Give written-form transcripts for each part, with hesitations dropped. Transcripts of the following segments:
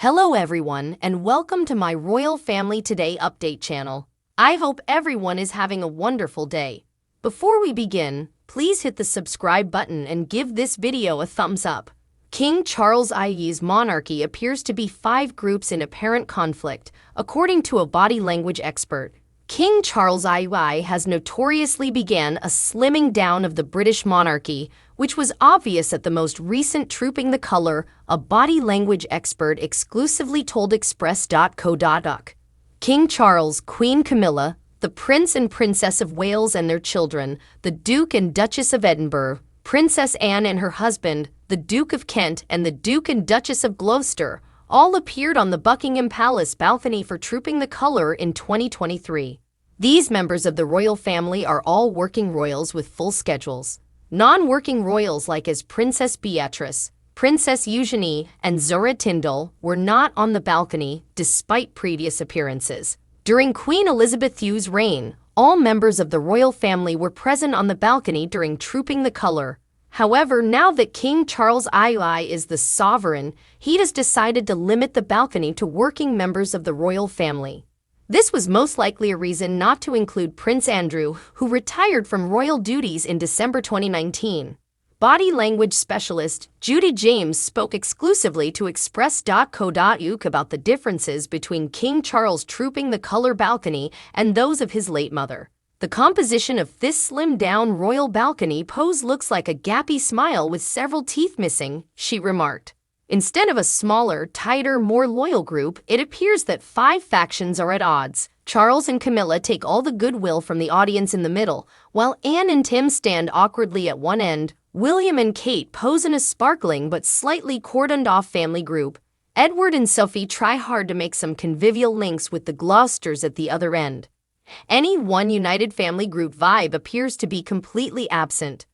Hello everyone and welcome to my Royal Family Today update channel. I hope everyone is having a wonderful day. Before we begin, please hit the subscribe button and give this video a thumbs up. King Charles II's monarchy appears to be 5 groups in apparent conflict, according to a body language expert. King Charles II has notoriously began a slimming down of the British monarchy, which was obvious at the most recent Trooping the Colour, a body language expert exclusively told Express.co.uk. King Charles, Queen Camilla, the Prince and Princess of Wales and their children, the Duke and Duchess of Edinburgh, Princess Anne and her husband, the Duke of Kent and the Duke and Duchess of Gloucester, all appeared on the Buckingham Palace balcony for Trooping the Colour in 2023. These members of the royal family are all working royals with full schedules. Non-working royals like as Princess Beatrice, Princess Eugenie, and Zora Tindall were not on the balcony despite previous appearances. During Queen Elizabeth II's reign, all members of the royal family were present on the balcony during Trooping the Colour. However, now that King Charles II is the sovereign, he has decided to limit the balcony to working members of the royal family. This was most likely a reason not to include Prince Andrew, who retired from royal duties in December 2019. Body language specialist Judy James spoke exclusively to Express.co.uk about the differences between King Charles' Trooping the Colour balcony and those of his late mother. The composition of this slimmed-down royal balcony pose looks like a gappy smile with several teeth missing, she remarked. Instead of a smaller, tighter, more loyal group, it appears that 5 factions are at odds. Charles and Camilla take all the goodwill from the audience in the middle, while Anne and Tim stand awkwardly at one end. William and Kate pose in a sparkling but slightly cordoned-off family group. Edward and Sophie try hard to make some convivial links with the Gloucesters at the other end. Any one united family group vibe appears to be completely absent.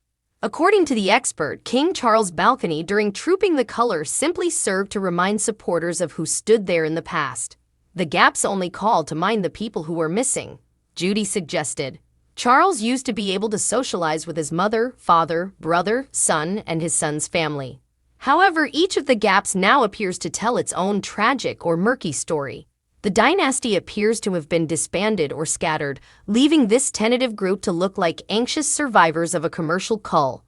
According to the expert, King Charles' balcony during Trooping the Colour simply served to remind supporters of who stood there in the past. The gaps only call to mind the people who were missing, Judy suggested. Charles used to be able to socialize with his mother, father, brother, son, and his son's family. However, each of the gaps now appears to tell its own tragic or murky story. The dynasty appears to have been disbanded or scattered, leaving this tentative group to look like anxious survivors of a commercial cull.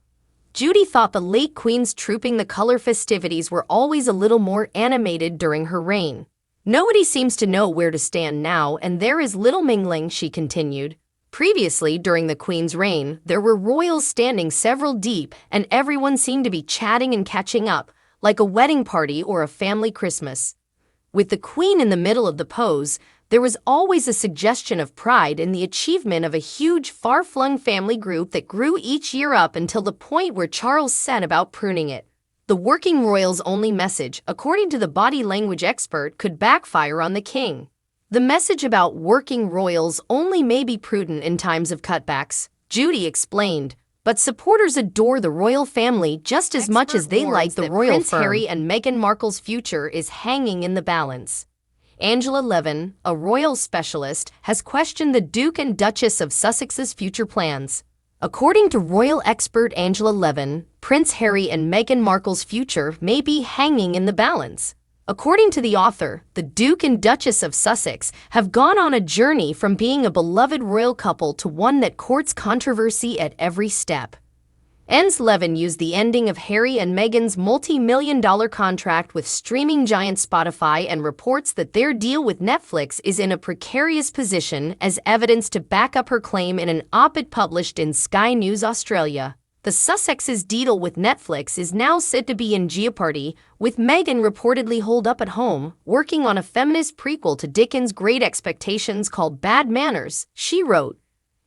Judy thought the late Queen's Trooping the Colour festivities were always a little more animated during her reign. Nobody seems to know where to stand now, and there is little mingling, she continued. Previously, during the Queen's reign, there were royals standing several deep, and everyone seemed to be chatting and catching up, like a wedding party or a family Christmas. With the Queen in the middle of the pose, there was always a suggestion of pride in the achievement of a huge, far-flung family group that grew each year up until the point where Charles set about pruning it. The working royals' only message, according to the body language expert, could backfire on the king. The message about working royals only may be prudent in times of cutbacks, Judy explained. But supporters adore the royal family just as much as they like the royal Prince Harry and Meghan Markle's future is hanging in the balance. Angela Levin, a royal specialist, has questioned the Duke and Duchess of Sussex's future plans. According to royal expert Angela Levin, Prince Harry and Meghan Markle's future may be hanging in the balance. According to the author, the Duke and Duchess of Sussex have gone on a journey from being a beloved royal couple to one that courts controversy at every step. Ens Levin used the ending of Harry and Meghan's multi-million-dollar contract with streaming giant Spotify and reports that their deal with Netflix is in a precarious position as evidence to back up her claim in an op-ed published in Sky News Australia. The Sussexes' deal with Netflix is now said to be in jeopardy, with Meghan reportedly holed up at home, working on a feminist prequel to Dickens' Great Expectations called Bad Manners, she wrote.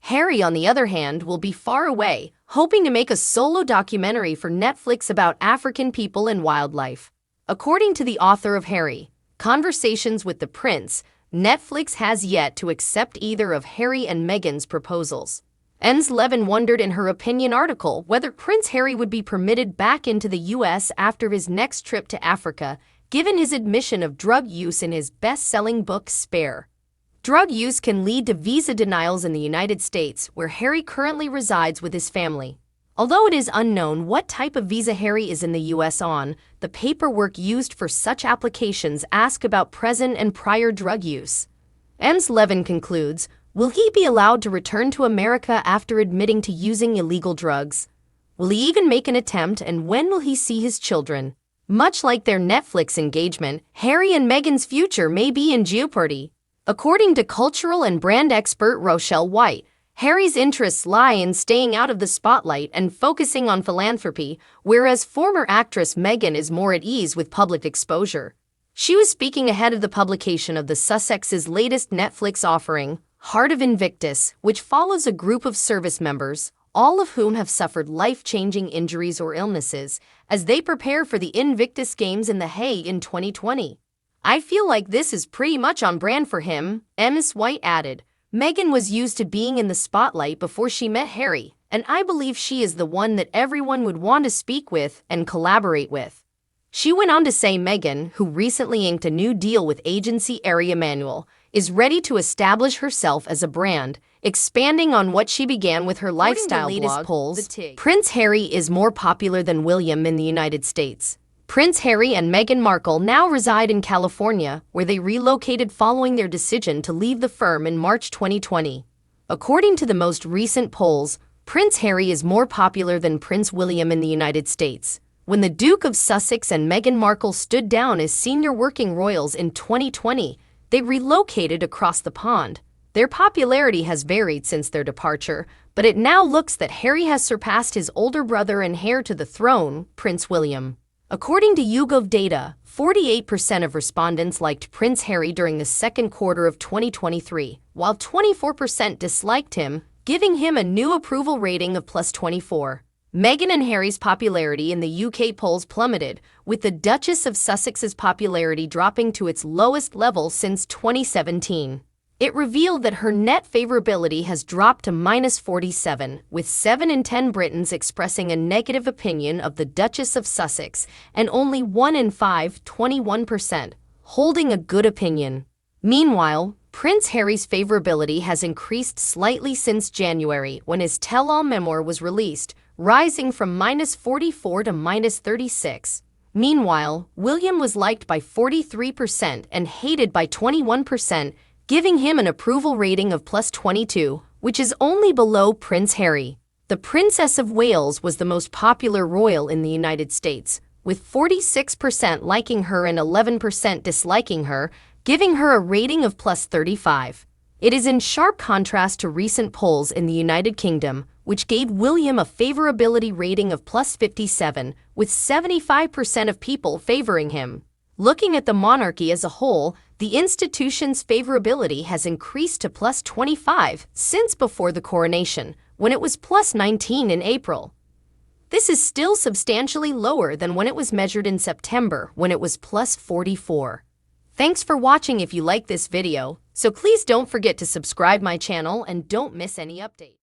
Harry, on the other hand, will be far away, hoping to make a solo documentary for Netflix about African people and wildlife. According to the author of Harry, Conversations with the Prince, Netflix has yet to accept either of Harry and Meghan's proposals. Ens Levin wondered in her opinion article whether Prince Harry would be permitted back into the U.S. after his next trip to Africa, given his admission of drug use in his best-selling book Spare. Drug use can lead to visa denials in the United States, where Harry currently resides with his family. Although it is unknown what type of visa Harry is in the US on, the paperwork used for such applications ask about present and prior drug use. Ms. Levin concludes, will he be allowed to return to America after admitting to using illegal drugs? Will he even make an attempt, and when will he see his children? Much like their Netflix engagement, Harry and Meghan's future may be in jeopardy. According to cultural and brand expert Rochelle White, Harry's interests lie in staying out of the spotlight and focusing on philanthropy, whereas former actress Meghan is more at ease with public exposure. She was speaking ahead of the publication of the Sussex's latest Netflix offering, Heart of Invictus, which follows a group of service members, all of whom have suffered life-changing injuries or illnesses, as they prepare for the Invictus Games in The Hague in 2020. I feel like this is pretty much on brand for him, Ms. White added. Meghan was used to being in the spotlight before she met Harry, and I believe she is the one that everyone would want to speak with and collaborate with. She went on to say Meghan, who recently inked a new deal with agency Ari Emanuel, is ready to establish herself as a brand, expanding on what she began with her lifestyle blog. Latest polls, Prince Harry is more popular than William in the United States. Prince Harry and Meghan Markle now reside in California, where they relocated following their decision to leave the firm in March 2020. According to the most recent polls, Prince Harry is more popular than Prince William in the United States. When the Duke of Sussex and Meghan Markle stood down as senior working royals in 2020, they relocated across the pond. Their popularity has varied since their departure, but it now looks that Harry has surpassed his older brother and heir to the throne, Prince William. According to YouGov data, 48% of respondents liked Prince Harry during the second quarter of 2023, while 24% disliked him, giving him a new approval rating of +24. Meghan and Harry's popularity in the UK polls plummeted, with the Duchess of Sussex's popularity dropping to its lowest level since 2017. It revealed that her net favorability has dropped to -47, with 7 in 10 Britons expressing a negative opinion of the Duchess of Sussex and only 1 in 5, 21%, holding a good opinion. Meanwhile, Prince Harry's favorability has increased slightly since January when his tell-all memoir was released, rising from -44 to -36. Meanwhile, William was liked by 43% and hated by 21%, giving him an approval rating of +22, which is only below Prince Harry. The Princess of Wales was the most popular royal in the United States, with 46% liking her and 11% disliking her, giving her a rating of +35. It is in sharp contrast to recent polls in the United Kingdom, which gave William a favorability rating of +57, with 75% of people favoring him. Looking at the monarchy as a whole, the institution's favorability has increased to +25 since before the coronation, when it was +19 in April. This is still substantially lower than when it was measured in September, when it was +44. Thanks for watching. If you like this video, so please don't forget to subscribe my channel and don't miss any updates.